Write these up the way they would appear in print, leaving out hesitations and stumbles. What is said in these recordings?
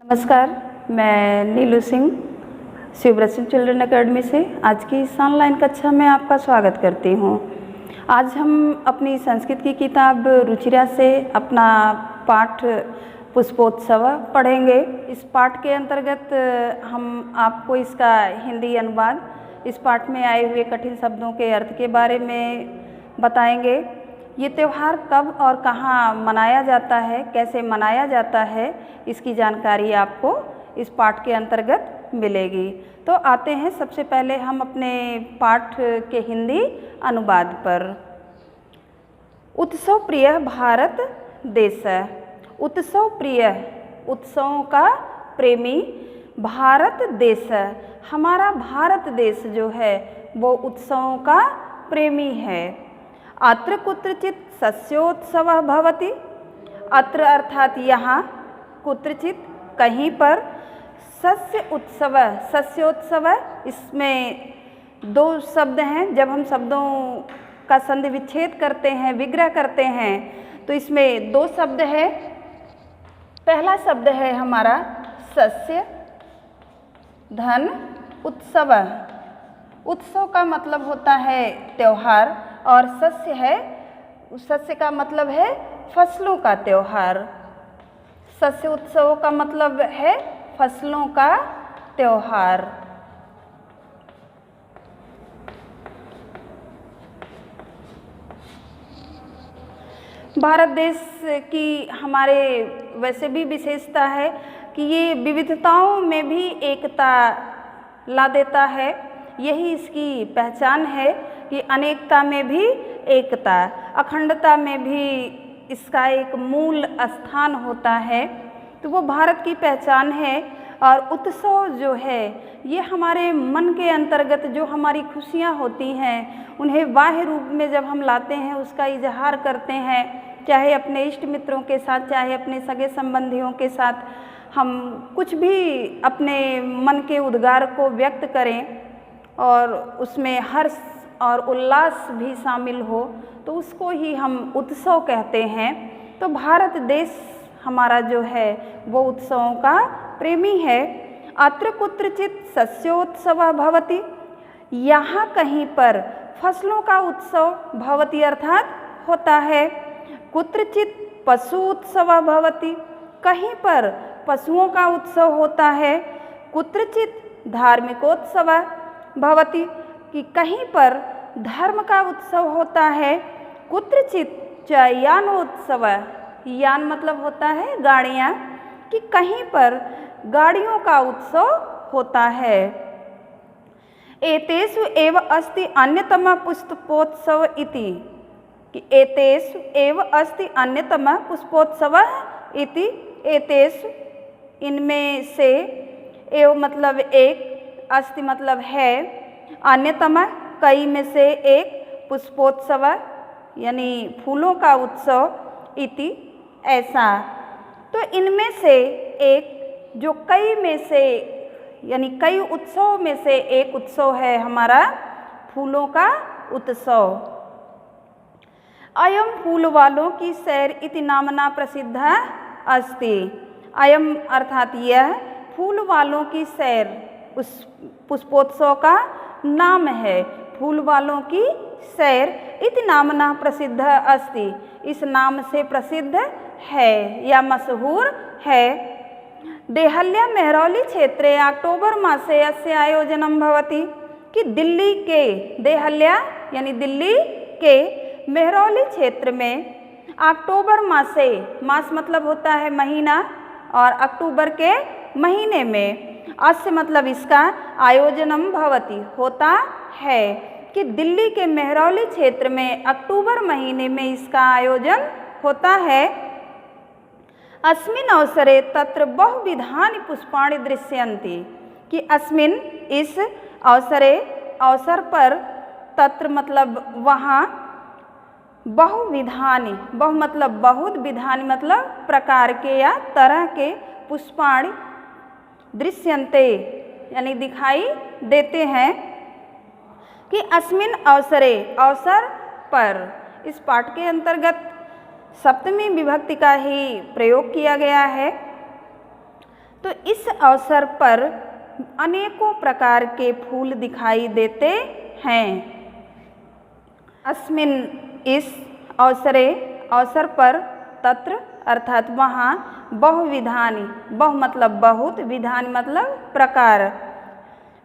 नमस्कार, मैं नीलू Singh शिवव्रत Singh children academy से आज की इस ऑनलाइन कक्षा में आपका स्वागत करती हूँ। आज हम अपनी संस्कृत की किताब रुचिरा से अपना पाठ पुष्पोत्सव पढ़ेंगे। इस पाठ के अंतर्गत हम आपको इसका हिंदी अनुवाद, इस पाठ में आए हुए कठिन शब्दों के अर्थ के बारे में बताएंगे। ये त्यौहार कब और कहाँ मनाया जाता है, कैसे मनाया जाता है, इसकी जानकारी आपको इस पाठ के अंतर्गत मिलेगी। तो आते हैं सबसे पहले हम अपने पाठ के हिंदी अनुवाद पर। उत्सव प्रिय भारत देश, उत्सव प्रिय, उत्सवों का प्रेमी भारत देश, हमारा भारत देश जो है वो उत्सवों का प्रेमी है। अत्र कुत्रचित सस्योत्सवः भवति, अत्र अर्थात यहाँ, कुत्रचित कहीं पर, सस्य उत्सव, सस्योत्सव, इसमें दो शब्द हैं। जब हम शब्दों का संधि विच्छेद करते हैं, विग्रह करते हैं, तो इसमें दो शब्द है। पहला शब्द है हमारा सस्य, धन, उत्सव। उत्सव का मतलब होता है त्यौहार और सस्य है, सस्य का मतलब है फसलों का त्यौहार। सस्य उत्सव का मतलब है फसलों का त्यौहार। भारत देश की हमारे वैसे भी विशेषता है कि ये विविधताओं में भी एकता ला देता है। यही इसकी पहचान है कि अनेकता में भी एकता, अखंडता में भी इसका एक मूल स्थान होता है। तो वो भारत की पहचान है। और उत्सव जो है ये हमारे मन के अंतर्गत जो हमारी खुशियाँ होती हैं उन्हें बाह्य रूप में जब हम लाते हैं, उसका इजहार करते हैं, चाहे अपने इष्ट मित्रों के साथ, चाहे अपने सगे संबंधियों के साथ हम कुछ भी अपने मन के उद्गार को व्यक्त करें और उसमें हर्ष और उल्लास भी शामिल हो, तो उसको ही हम उत्सव कहते हैं। तो भारत देश हमारा जो है वो उत्सवों का प्रेमी है। अत्र कुत्रचित सस्योत्सवः भवति, यहाँ कहीं पर फसलों का उत्सव, भवति अर्थात होता है। कुत्रचित पशु उत्सवः भवति, कहीं पर पशुओं का उत्सव होता है। कुत्रचित धार्मिकोत्सवः भवति, कि कहीं पर धर्म का उत्सव होता है। कुत्रचित च यानोत्सव, यान मतलब होता है गाड़ियाँ, कि कहीं पर गाड़ियों का उत्सव होता है। एतेषु एव अस्ति अन्यतमः पुष्पोत्सव इति, कि एतेषु एव अस्ति अन्यतमः पुष्पोत्सवः इति, एतेषु इनमें से, एव मतलब एक, अस्ति मतलब है, अन्यतम कई में से एक, पुष्पोत्सव यानी फूलों का उत्सव, इति ऐसा। तो इनमें से एक, जो कई में से यानी कई उत्सव में से एक उत्सव है हमारा फूलों का उत्सव। अयम फूल वालों की सैर इति नामना प्रसिद्ध अस्ति, अयम अर्थात यह फूल वालों की सैर उस पुष्पोत्सव का नाम है। फूल वालों की सैर इति नामना प्रसिद्ध अस्ति, इस नाम से प्रसिद्ध है या मशहूर है। देहल्या मेहरौली क्षेत्रे अक्टोबर मासे अस्य आयोजनम भवति, कि दिल्ली के, देहल्या यानी दिल्ली के मेहरौली क्षेत्र में अक्टोबर मासे, मास मतलब होता है महीना, और अक्टूबर के महीने में, अस्य मतलब इसका, आयोजनम भवति होता है, कि दिल्ली के मेहरौली क्षेत्र में अक्टूबर महीने में इसका आयोजन होता है। अस्मिन् अवसरे तत्र बहुविधानि पुष्पाणि दृश्यन्ति, कि अस्मिन् इस अवसरे, अवसर पर, तत्र मतलब वहाँ, बहुविधानि, बहु मतलब बहुत, विधानि मतलब प्रकार के या तरह के, पुष्पाणि दृश्यन्ते यानी दिखाई देते हैं, कि अस्मिन् अवसरे, अवसर पर। इस पाठ के अंतर्गत सप्तमी विभक्ति का ही प्रयोग किया गया है। तो इस अवसर पर अनेकों प्रकार के फूल दिखाई देते हैं। अस्मिन इस अवसर पर तत्र अर्थात वहाँ बहुविधानि, बहु मतलब बहुत, विधान मतलब प्रकार,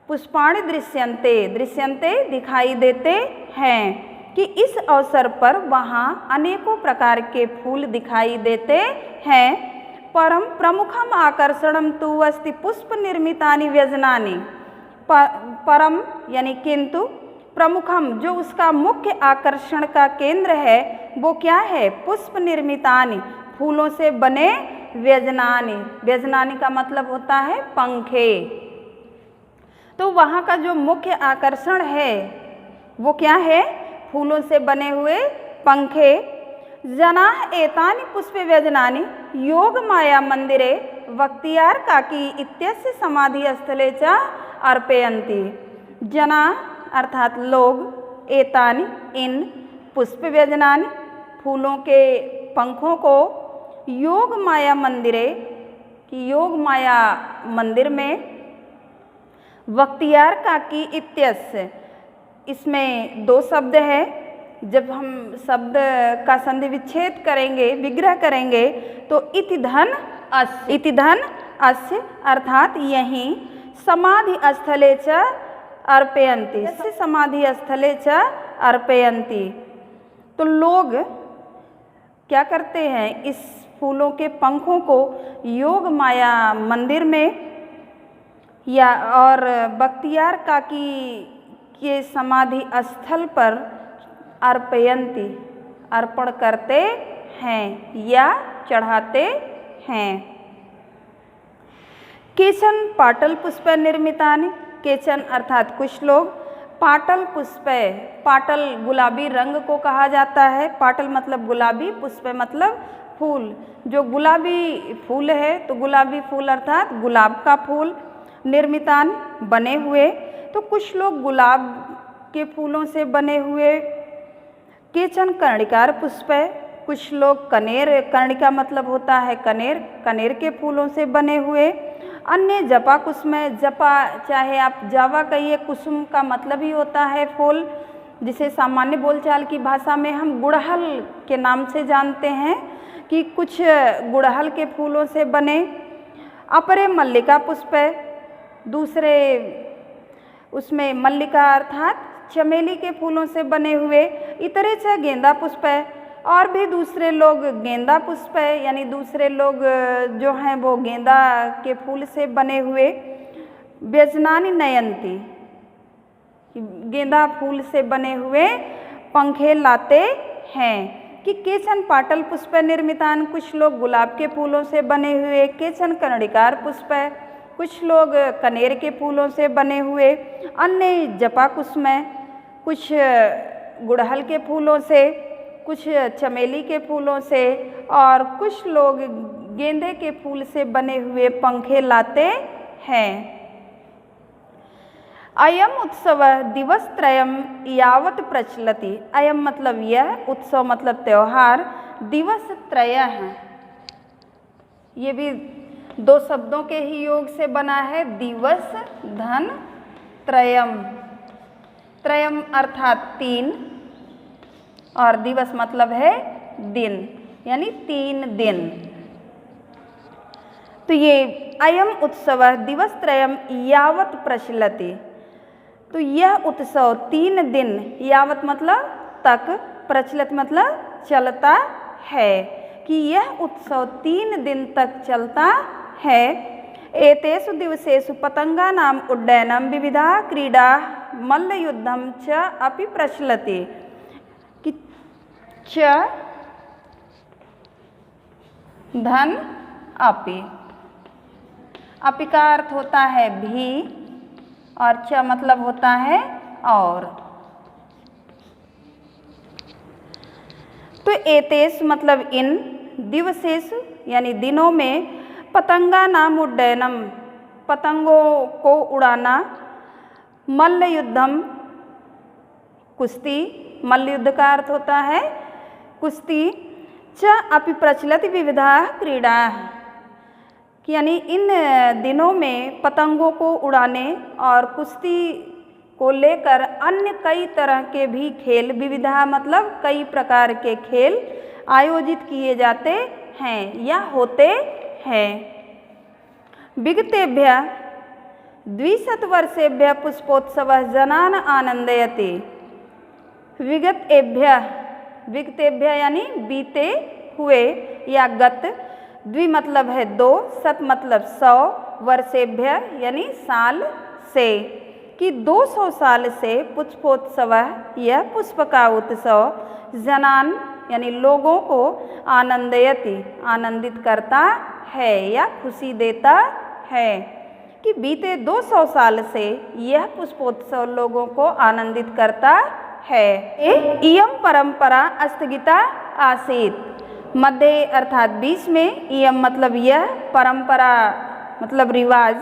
पुष्पाणि दृश्यन्ते, दृश्यन्ते दिखाई देते हैं कि इस अवसर पर वहाँ अनेकों प्रकार के फूल दिखाई देते हैं। परम प्रमुखम आकर्षणम तु अस्ति पुष्प निर्मितानि व्यजनानि। परम यानी किंतु, प्रमुखम जो उसका मुख्य आकर्षण का केंद्र है वो क्या है? पुष्प निर्मितानि, फूलों से बने व्यजनानि। व्यजनानि का मतलब होता है पंखे। तो वहाँ का जो मुख्य आकर्षण है वो क्या है? फूलों से बने हुए पंखे। जनाः एतानि पुष्पे व्यजनानि योग माया मंदिरे वक्तियार काकी इत्यस्य समाधि स्थले च अर्पयन्ति। जना अर्थात लोग, एतानि इन, पुष्प व्यजनानि फूलों के पंखों को, योग माया मंदिरे कि योग माया मंदिर में, वक्तियार काकी इत्यस्य, इसमें दो शब्द है। जब हम शब्द का संधि विच्छेद करेंगे, विग्रह करेंगे तो इति धन अस्य, इति धन अस्य अर्थात यहीं, समाधि स्थले च अर्पयन्ति, समाधि स्थले च अर्पयन्ति। तो लोग क्या करते हैं? इस फूलों के पंखों को योग माया मंदिर में या और बख्तियार काकी के समाधि स्थल पर अर्पयन्ति, अर्पण करते हैं या चढ़ाते हैं। केचन पाटल पुष्प निर्मितानि, केचन अर्थात कुछ लोग, पाटल पुष्प, पाटल गुलाबी रंग को कहा जाता है। पाटल मतलब गुलाबी, पुष्प मतलब फूल। जो गुलाबी फूल है तो गुलाबी फूल अर्थात गुलाब का फूल, निर्मितान बने हुए। तो कुछ लोग गुलाब के फूलों से बने हुए। केचन कर्णिकार पुष्प, कुछ लोग कनेर, कर्णिका मतलब होता है कनेर, कनेर के फूलों से बने हुए। अन्य जपा कुसुम, जपा चाहे आप जावा कहिए, कुसुम का मतलब ही होता है फूल, जिसे सामान्य बोलचाल की भाषा में हम गुड़हल के नाम से जानते हैं कि कुछ गुड़हल के फूलों से बने। अपरे मल्लिका पुष्प, दूसरे उसमें मल्लिका अर्थात चमेली के फूलों से बने हुए। इतरे च गेंदा पुष्प, और भी दूसरे लोग गेंदा पुष्प यानी दूसरे लोग जो हैं वो गेंदा के फूल से बने हुए। व्यजनानि नयन्ति, गेंदा फूल से बने हुए पंखे लाते हैं। कि केचन पाटल पुष्प निर्मितान, कुछ लोग गुलाब के फूलों से बने हुए। केचन कर्णिकार पुष्प, कुछ लोग कनेर के फूलों से बने हुए। अन्य जपा कुसुम, कुछ गुड़हल के फूलों से, कुछ चमेली के फूलों से, और कुछ लोग गेंदे के फूल से बने हुए पंखे लाते हैं। अयम उत्सव दिवसत्रयम यावत प्रचलति। अयम मतलब यह, उत्सव मतलब त्यौहार, दिवसत्रय है, ये भी दो शब्दों के ही योग से बना है। दिवस धन त्रयम, त्रयम अर्थात तीन, और दिवस मतलब है दिन, यानी 3 दिन। तो ये अयम उत्सव दिवसत्रयम यावत प्रचलति, तो यह उत्सव 3 दिन, यावत मतलब तक, प्रचलित मतलब चलता है, कि यह उत्सव 3 दिन तक चलता है। एतेषु दिवसेषु पतंगानाम उड्डयनम विविधा क्रीडा मल्लयुद्धम च अपि प्रचलति। कि च धन अपि, अपि का अर्थ होता है भी, और च मतलब होता है और। तो एतेषु मतलब इन, दिवसेषु यानी दिनों में, पतंगा नाम उड्डयनम पतंगों को उड़ाना, मल्ल युद्धम कुश्ती, मल्ल युद्ध का अर्थ होता है कुश्ती, च अपि प्रचलित विविधा क्रीड़ा, यानी इन दिनों में पतंगों को उड़ाने और कुश्ती को लेकर अन्य कई तरह के भी खेल, विविधा मतलब कई प्रकार के खेल आयोजित किए जाते हैं या होते हैं। विगतेभ्य द्विशतवर्षेभ्य पुष्पोत्सवः जनान् आनंदयति। विगतेभ्य यानी बीते हुए या गत, द्वि मतलब है 2, शत मतलब 100, वर्षेभ्य यानी साल से, कि 200 साल से पुष्पोत्सव यह पुष्प का उत्सव जनान यानी लोगों को आनंदयति आनंदित करता है या खुशी देता है, कि बीते 200 साल से यह पुष्पोत्सव लोगों को आनंदित करता है। इयं परंपरा स्थगिता आसीत्। मध्य अर्थात बीच में, इयं मतलब यह, परंपरा मतलब रिवाज,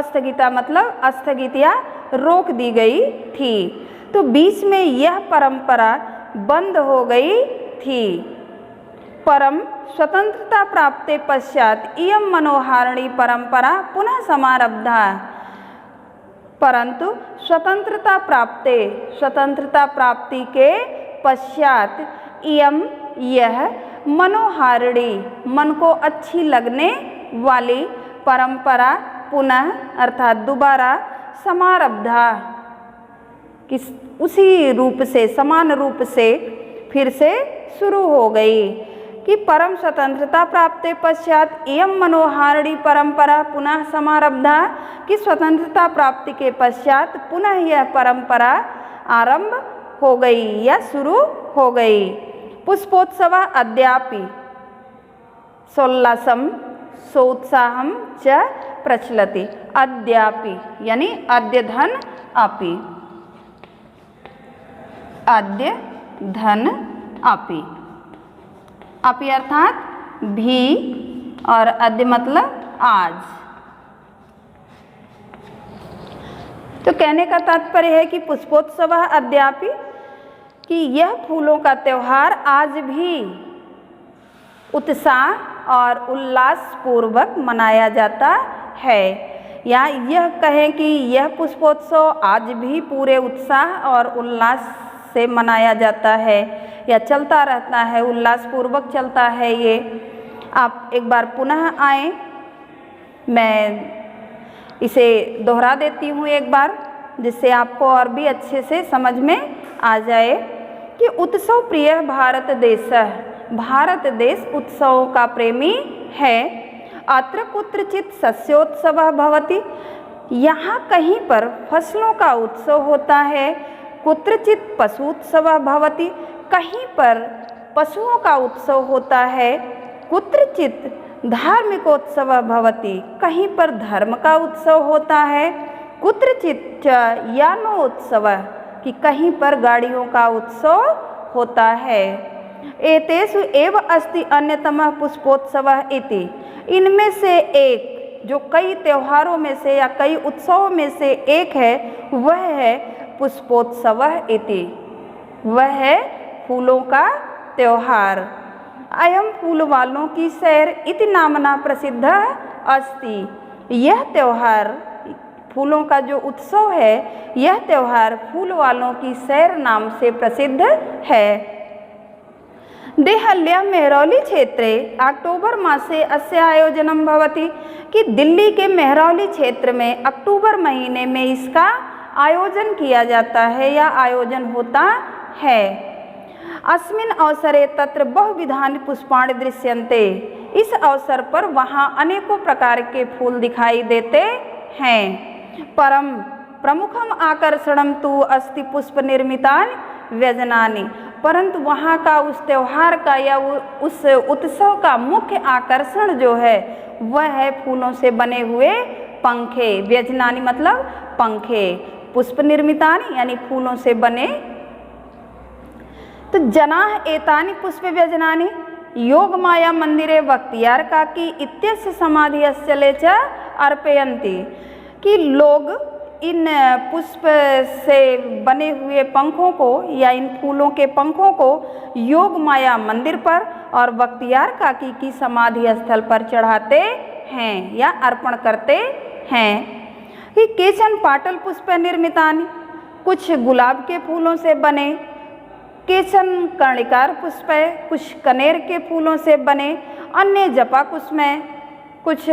स्थगिता मतलब स्थगित या रोक दी गई थी। तो बीच में यह परंपरा बंद हो गई थी। परम स्वतंत्रता प्राप्ते पश्चात इयं मनोहारिणी परंपरा पुनः समारब्धा। परंतु स्वतंत्रता प्राप्ति के पश्चात इयं यह मनोहारिणी मन को अच्छी लगने वाली परंपरा पुनः अर्थात दोबारा समारब्धा किस उसी रूप से समान रूप से फिर से शुरू हो गई, कि परम स्वतंत्रता प्राप्ति पश्चात एवं मनोहारिणी परंपरा पुनः समारब्धा, कि स्वतंत्रता प्राप्ति के पश्चात पुनः यह परंपरा आरंभ हो गई या शुरू हो गई। पुष्पोत्सव अद्यापि सोल्लासम सोत्साहम च प्रचलति। अद्यापि यानी अद्य धन अपि, अद्य धन अपि, अपि अर्थात भी और अद्य मतलब आज। तो कहने का तात्पर्य है कि पुष्पोत्सव अद्यापि, कि यह फूलों का त्यौहार आज भी उत्साह और उल्लास पूर्वक मनाया जाता है, या यह कहें कि यह पुष्पोत्सव आज भी पूरे उत्साह और उल्लास से मनाया जाता है या चलता रहता है, उल्लास पूर्वक चलता है। ये आप एक बार पुनः आएँ, मैं इसे दोहरा देती हूँ एक बार, जिससे आपको और भी अच्छे से समझ में आ जाए कि उत्सव प्रिय भारत देश उत्सवों का प्रेमी है। अत्र कुत्रचित् सस्योत्सवः भवति, यहाँ कहीं पर फसलों का उत्सव होता है। कुत्रचित् पशुत्सवः भवति, कहीं पर पशुओं का उत्सव होता है। कुत्रचित् धार्मिकोत्सवः भवति, कहीं पर धर्म का उत्सव होता है। कुत्रचित् यानोत्सवः, कि कहीं पर गाड़ियों का उत्सव होता है। एतेषु एव अस्ति अन्यतमः पुष्पोत्सवः इति, इनमें से एक जो कई त्योहारों में से या कई उत्सवों में से एक है, वह है पुष्पोत्सवः इति, वह है फूलों का त्योहार। अयं फूल वालों की सैर इति नामना प्रसिद्ध अस्ति, यह त्योहार फूलों का जो उत्सव है, यह त्योहार फूल वालों की सैर नाम से प्रसिद्ध है। देहल्या मेहरौली क्षेत्रे अक्टूबर मासे अस्य आयोजनम भवति, कि दिल्ली के मेहरौली क्षेत्र में अक्टूबर महीने में इसका आयोजन किया जाता है या आयोजन होता है। अस्मिन् अवसरे तत्र बहुविधानि पुष्पाणि दृश्यन्ते, इस अवसर पर वहाँ अनेकों प्रकार के फूल दिखाई देते हैं। परम प्रमुखम आकर्षणम तु अस्ति पुष्प निर्मितानि व्यजनानि, परंतु वहाँ का उस त्यौहार का या उस उत्सव का मुख्य आकर्षण जो है वह है फूलों से बने हुए पंखे। व्यजनानि मतलब पंखे, पुष्प निर्मितानि यानी फूलों से बने। तो जनाः एतानि पुष्प व्यजनानि योग माया मंदिरे बख्तियार काकी इत्यस्य समाधिस्थले च अर्पयन्ति, कि लोग इन पुष्प से बने हुए पंखों को या इन फूलों के पंखों को योग माया मंदिर पर और बख्तियार काकी की समाधि स्थल पर चढ़ाते हैं या अर्पण करते हैं। कि केचन पाटल पुष्प निर्मितानि, कुछ गुलाब के फूलों से बने, केचन कर्णिकार पुष्प, कुछ कनेर के फूलों से बने, अन्य जपा कुसुम, कुछ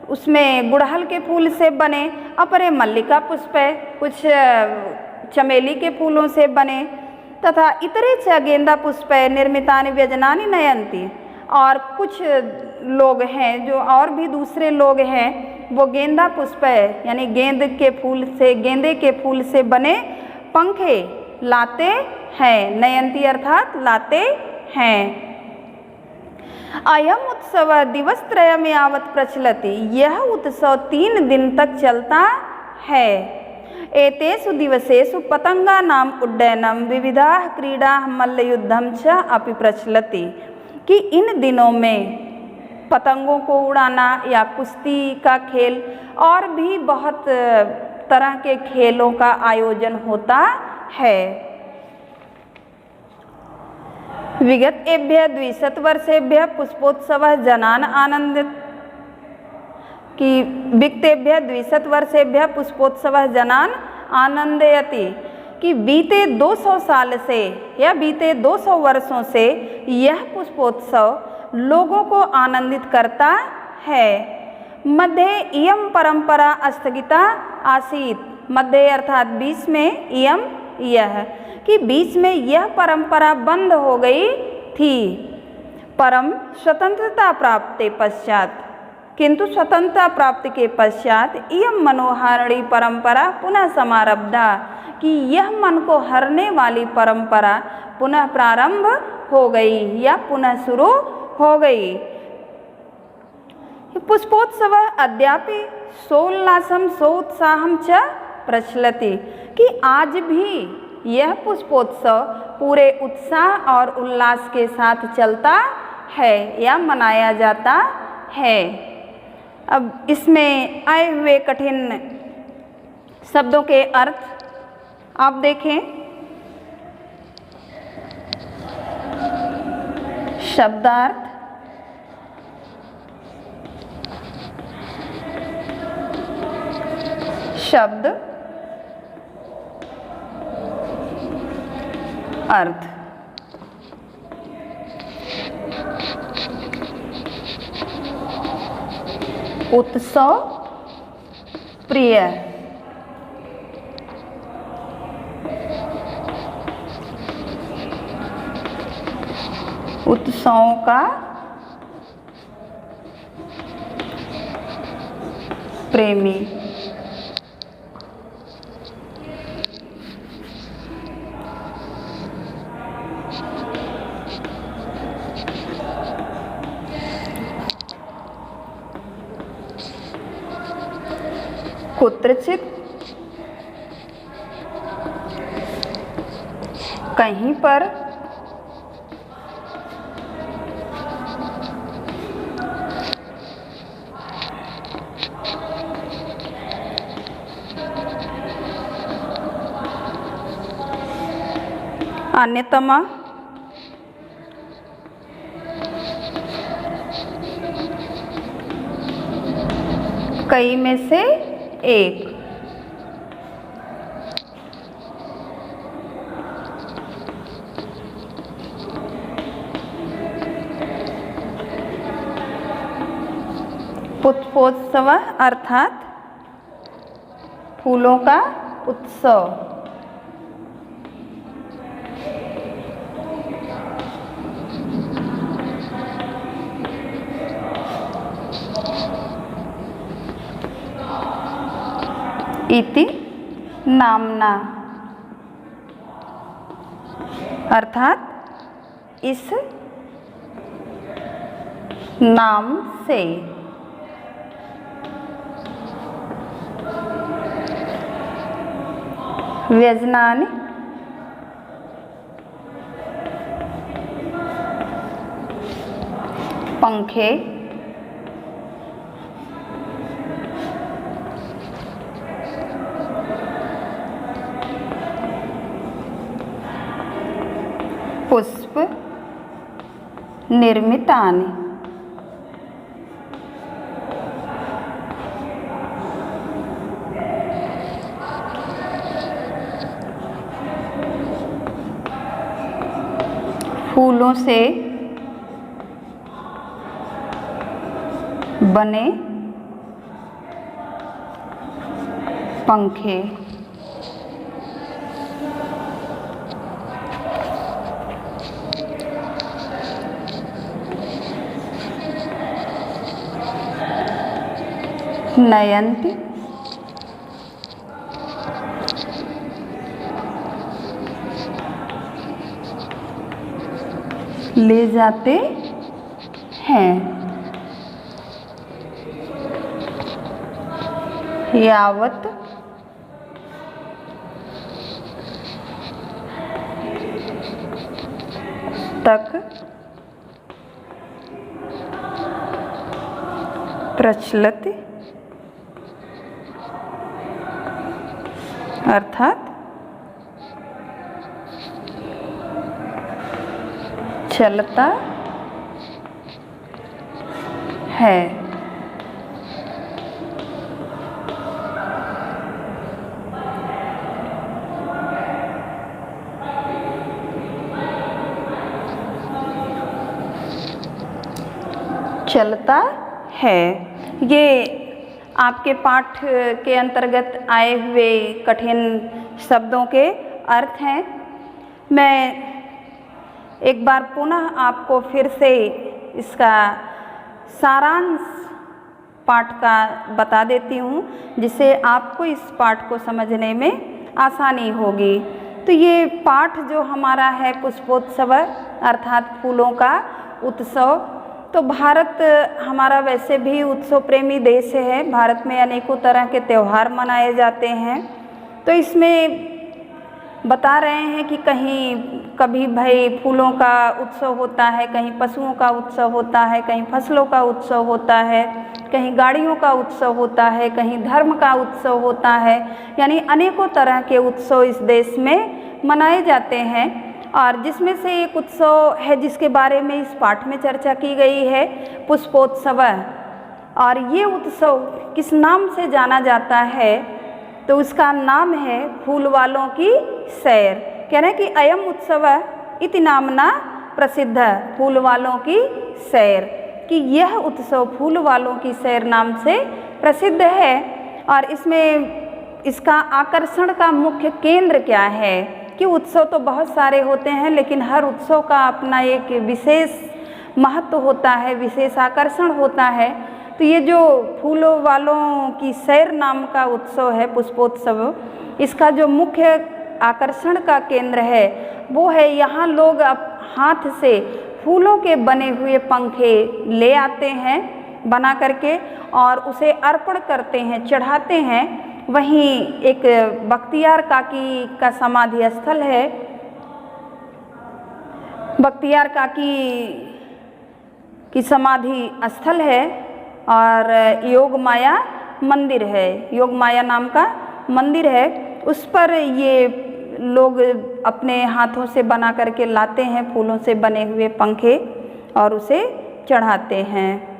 उसमें गुड़हल के फूल से बने, अपरे मल्लिका पुष्प, कुछ चमेली के फूलों से बने, तथा इतरे च गेंदा पुष्प निर्मितानि व्यजनानि नयन्ति। और कुछ लोग हैं जो और भी दूसरे लोग हैं वो गेंदा पुष्प यानी गेंदे के फूल से बने पंखे लाते हैं। नयन्ति अर्थात लाते हैं। अयम उत्सव दिवसत्रयम् यावत् प्रचलति, यह उत्सव 3 दिन तक चलता है। एतेषु दिवसेषु पतंगानाम् उड्डयनं विविधाः क्रीडाः मल्लयुद्धं च अपि प्रचलति। कि इन दिनों में पतंगों को उड़ाना या कुश्ती का खेल और भी बहुत तरह के खेलों का आयोजन होता है। विगत एभ्य 200 वर्षेभ्य पुष्पोत्सव जनान आनंदित। कि विगतेभ्य 200 वर्षेभ्य पुष्पोत्सव जनान आनंदयति। कि बीते 200 साल से या बीते 200 वर्षों से यह पुष्पोत्सव लोगों को आनंदित करता है। मध्ये इयम परंपरा स्थगिता आसीत। मध्य अर्थात बीच में, इयम यह, कि बीच में यह परंपरा बंद हो गई थी। परम स्वतंत्रता प्राप्ति पश्चात, किंतु स्वतंत्रता प्राप्ति के पश्चात इयम मनोहारिणी परंपरा पुनः समारब्धा। कि यह मन को हरने वाली परंपरा पुनः प्रारंभ हो गई या पुनः शुरू हो गई। पुष्पोत्सव अद्यापि सोल्लासम सोत्साहम च प्रचलति। कि आज भी यह पुष्पोत्सव पूरे उत्साह और उल्लास के साथ चलता है या मनाया जाता है। अब इसमें आए हुए कठिन शब्दों के अर्थ आप देखें। शब्दार्थ, शब्द, अर्थ। उत्सव प्रिय, उत्सवों का प्रेमी, कुत्रचित, कहीं पर, अन्यतमा, कई में से एक, पुष्पोत्सव अर्थात फूलों का उत्सव। इति नामना अर्थात इस नाम से। व्यजनानि पंखे, पुष्प निर्मितानि, फूलों से बने पंखे। नयंत ले जाते हैं। यावत तक प्रचलित अर्थात चलता है। चलता है, ये आपके पाठ के अंतर्गत आए हुए कठिन शब्दों के अर्थ हैं। मैं एक बार पुनः आपको फिर से इसका सारांश पाठ का बता देती हूँ, जिससे आपको इस पाठ को समझने में आसानी होगी। तो ये पाठ जो हमारा है पुष्पोत्सव अर्थात फूलों का उत्सव। तो भारत हमारा वैसे भी उत्सव प्रेमी देश है। भारत में अनेकों तरह के त्यौहार मनाए जाते हैं। तो इसमें बता रहे हैं कि कहीं कभी भाई फूलों का उत्सव होता है, कहीं पशुओं का उत्सव होता है, कहीं फसलों का उत्सव होता है, कहीं गाड़ियों का उत्सव होता है, कहीं धर्म का उत्सव होता है। यानी अनेकों तरह के उत्सव इस देश में मनाए जाते हैं। और जिसमें से एक उत्सव है जिसके बारे में इस पाठ में चर्चा की गई है, पुष्पोत्सव। और ये उत्सव किस नाम से जाना जाता है, तो उसका नाम है फूल वालों की सैर। कह रहे हैं कि अयम उत्सव इति नामना प्रसिद्ध, फूल वालों की सैर, कि यह उत्सव फूल वालों की सैर नाम से प्रसिद्ध है। और इसमें इसका आकर्षण का मुख्य केंद्र क्या है कि उत्सव तो बहुत सारे होते हैं, लेकिन हर उत्सव का अपना एक विशेष महत्व होता है, विशेष आकर्षण होता है। तो ये जो फूलों वालों की सैर नाम का उत्सव है पुष्पोत्सव, इसका जो मुख्य आकर्षण का केंद्र है वो है यहाँ लोग हाथ से फूलों के बने हुए पंखे ले आते हैं बना करके और उसे अर्पण करते हैं, चढ़ाते हैं। वहीं एक बख्तियार काकी का समाधि स्थल है, बख्तियार काकी की समाधि स्थल है और योग माया मंदिर है, योग माया नाम का मंदिर है। उस पर ये लोग अपने हाथों से बना करके लाते हैं फूलों से बने हुए पंखे और उसे चढ़ाते हैं।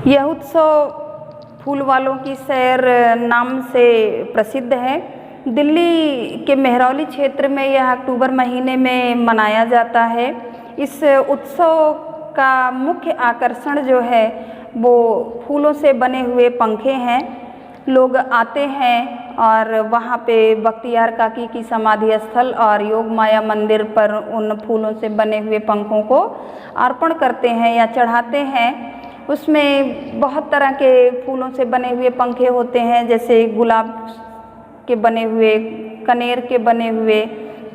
यह उत्सव फूल वालों की सैर नाम से प्रसिद्ध है। दिल्ली के मेहरौली क्षेत्र में यह अक्टूबर महीने में मनाया जाता है। इस उत्सव का मुख्य आकर्षण जो है वो फूलों से बने हुए पंखे हैं। लोग आते हैं और वहाँ पे बख्तियार काकी की समाधि स्थल और योग माया मंदिर पर उन फूलों से बने हुए पंखों को अर्पण करते हैं या चढ़ाते हैं। उसमें बहुत तरह के फूलों से बने हुए पंखे होते हैं, जैसे गुलाब के बने हुए, कनेर के बने हुए,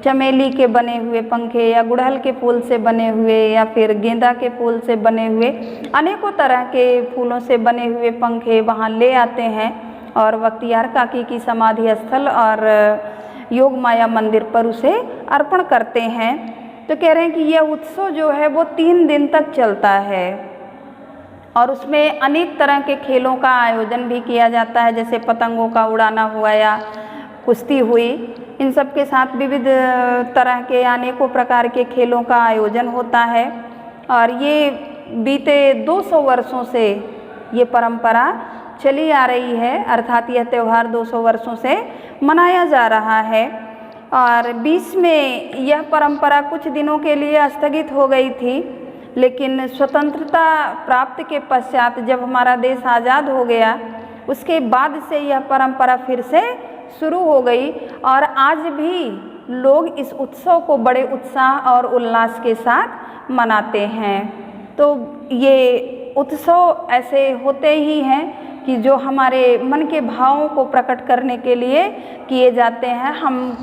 चमेली के बने हुए पंखे या गुड़हल के फूल से बने हुए या फिर गेंदा के फूल से बने हुए। अनेकों तरह के फूलों से बने हुए पंखे वहाँ ले आते हैं और बख्तियार काकी की समाधि स्थल और योग माया मंदिर पर उसे अर्पण करते हैं। तो कह रहे हैं कि यह उत्सव जो है वो 3 दिन तक चलता है और उसमें अनेक तरह के खेलों का आयोजन भी किया जाता है, जैसे पतंगों का उड़ाना हुआ या कुश्ती हुई। इन सब के साथ विविध तरह के अनेकों प्रकार के खेलों का आयोजन होता है और ये बीते 200 वर्षों से ये परंपरा चली आ रही है, अर्थात यह त्यौहार 200 वर्षों से मनाया जा रहा है। और बीच में यह परंपरा कुछ दिनों के लिए स्थगित हो गई थी, लेकिन स्वतंत्रता प्राप्त के पश्चात जब हमारा देश आज़ाद हो गया उसके बाद से यह परंपरा फिर से शुरू हो गई और आज भी लोग इस उत्सव को बड़े उत्साह और उल्लास के साथ मनाते हैं। तो ये उत्सव ऐसे होते ही हैं कि जो हमारे मन के भावों को प्रकट करने के लिए किए जाते हैं। हम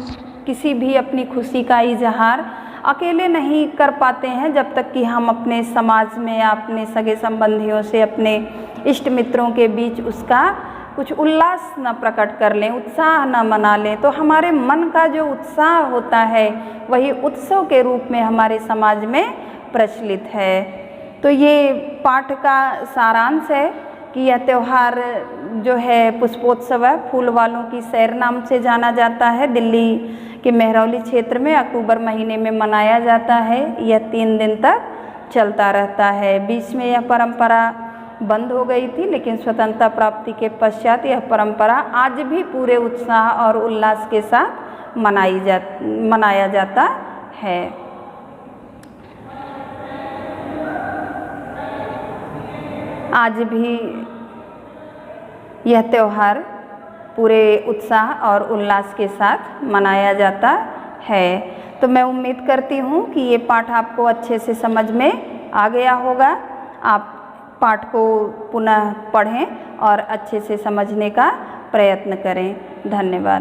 किसी भी अपनी खुशी का इजहार अकेले नहीं कर पाते हैं जब तक कि हम अपने समाज में या अपने सगे संबंधियों से, अपने इष्ट मित्रों के बीच उसका कुछ उल्लास न प्रकट कर लें, उत्साह न मना लें। तो हमारे मन का जो उत्साह होता है वही उत्सव के रूप में हमारे समाज में प्रचलित है। तो ये पाठ का सारांश है कि यह त्यौहार जो है पुष्पोत्सव है, फूल वालों की सैर नाम से जाना जाता है। दिल्ली के मेहरौली क्षेत्र में अक्टूबर महीने में मनाया जाता है। यह 3 दिन तक चलता रहता है। बीच में यह परंपरा बंद हो गई थी, लेकिन स्वतंत्रता प्राप्ति के पश्चात यह परंपरा आज भी पूरे उत्साह और उल्लास के साथ मनाया जाता है। आज भी यह त्यौहार पूरे उत्साह और उल्लास के साथ मनाया जाता है। तो मैं उम्मीद करती हूँ कि ये पाठ आपको अच्छे से समझ में आ गया होगा। आप पाठ को पुनः पढ़ें और अच्छे से समझने का प्रयत्न करें। धन्यवाद।